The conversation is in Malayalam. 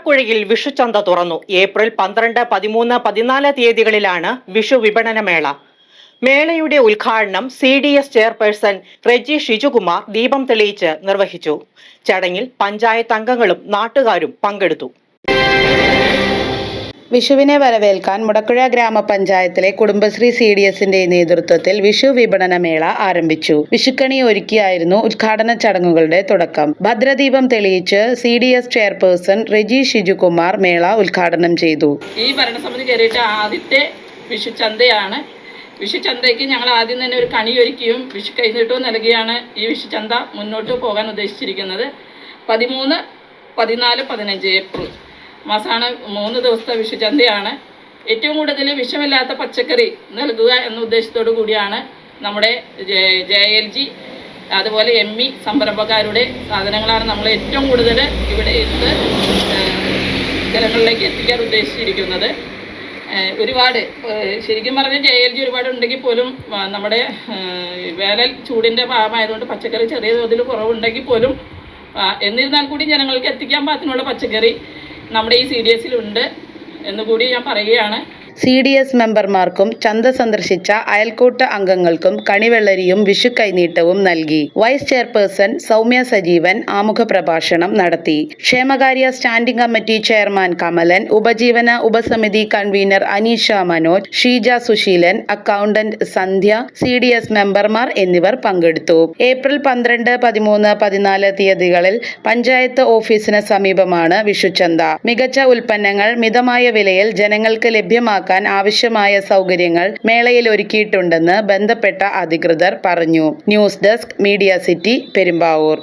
മുടക്കുഴയിൽ വിഷുചന്ത തുറന്നു. ഏപ്രിൽ 12, 13, 14 തീയതികളിലാണ് വിഷു വിപണനമേള. മേളയുടെ ഉദ്ഘാടനം CDS ചെയർപേഴ്സൺ റെജി ഷിജുകുമാർ ദീപം തെളിയിച്ച് നിർവഹിച്ചു. ചടങ്ങിൽ പഞ്ചായത്ത് അംഗങ്ങളും നാട്ടുകാരും പങ്കെടുത്തു. വിഷുവിനെ വരവേൽക്കാൻ മുടക്കുഴ ഗ്രാമപഞ്ചായത്തിലെ കുടുംബശ്രീ CDSന്റെ നേതൃത്വത്തിൽ വിഷു വിപണനമേള ആരംഭിച്ചു. വിഷുക്കണി ഒരുക്കിയായിരുന്നു ഉദ്ഘാടന ചടങ്ങുകളുടെ തുടക്കം. ഭദ്രദീപം തെളിയിച്ച് CDS ചെയർപേഴ്സൺ റെജി ഷിജുകുമാർ മേള ഉദ്ഘാടനം ചെയ്തു. ഈ ഭരണസമിതി കയറിയിട്ട് ആദ്യത്തെ വിഷുചന്തയാണ്. വിഷുചന്തയ്ക്ക് ഞങ്ങൾ ആദ്യം തന്നെ ഒരു കണി ഒരുക്കിയും വിഷു കൈനീട്ടവും നൽകിയാണ് ഈ വിഷുചന്ത മുന്നോട്ട് പോകാൻ ഉദ്ദേശിച്ചിരിക്കുന്നത്. 13, 14, 15 ഏപ്രിൽ മാസമാണ് 3 ദിവസത്തെ വിഷുചന്തയാണ്. ഏറ്റവും കൂടുതൽ വിഷമില്ലാത്ത പച്ചക്കറി നൽകുക എന്ന ഉദ്ദേശത്തോടു കൂടിയാണ് നമ്മുടെ JLG അതുപോലെ ME സംരംഭക്കാരുടെ സാധനങ്ങളാണ് നമ്മൾ ഏറ്റവും കൂടുതൽ ഇവിടെ ഇന്ന് ജനങ്ങളിലേക്ക് എത്തിക്കാൻ ഉദ്ദേശിച്ചിരിക്കുന്നത്. ഒരുപാട് ശരിക്കും പറഞ്ഞാൽ JLG ഒരുപാട് ഉണ്ടെങ്കിൽ പോലും നമ്മുടെ വേനൽ ചൂടിൻ്റെ ഭാഗമായതുകൊണ്ട് പച്ചക്കറി ചെറിയ തോതിൽ കുറവുണ്ടെങ്കിൽ പോലും എന്നിരുന്നാൽ കൂടി ജനങ്ങൾക്ക് എത്തിക്കാൻ പാകത്തിനുള്ള പച്ചക്കറി നമ്മുടെ ഈ CDSലുണ്ട് എന്നുകൂടി ഞാൻ പറയുകയാണ്. CDS മെമ്പർമാർക്കും ചന്ത സന്ദർശിച്ച അയൽക്കൂട്ട അംഗങ്ങൾക്കും കണിവെള്ളരിയും വിഷു കൈനീട്ടവും നൽകി. വൈസ് ചെയർപേഴ്സൺ സൗമ്യ സജീവൻ ആമുഖ പ്രഭാഷണം നടത്തി. ക്ഷേമകാര്യ സ്റ്റാൻഡിംഗ് കമ്മിറ്റി ചെയർമാൻ കമലൻ, ഉപജീവന ഉപസമിതി കൺവീനർ അനീഷ മനോജ്, ഷീജ സുശീലൻ, അക്കൗണ്ടന്റ് സന്ധ്യ, CDS മെമ്പർമാർ എന്നിവർ പങ്കെടുത്തു. ഏപ്രിൽ 12, 13, 14 തീയതികളിൽ പഞ്ചായത്ത് ഓഫീസിന് സമീപമാണ് വിഷുചന്ത. മികച്ച ഉൽപ്പന്നങ്ങൾ മിതമായ വിലയിൽ ജനങ്ങൾക്ക് ലഭ്യമാക്കാൻ ആവശ്യമായ സൗകര്യങ്ങൾ മേളയിൽ ഒരുക്കിയിട്ടുണ്ടെന്ന് ബന്ധപ്പെട്ട അധികൃതർ പറഞ്ഞു. News desk, media city, Perumbavoor.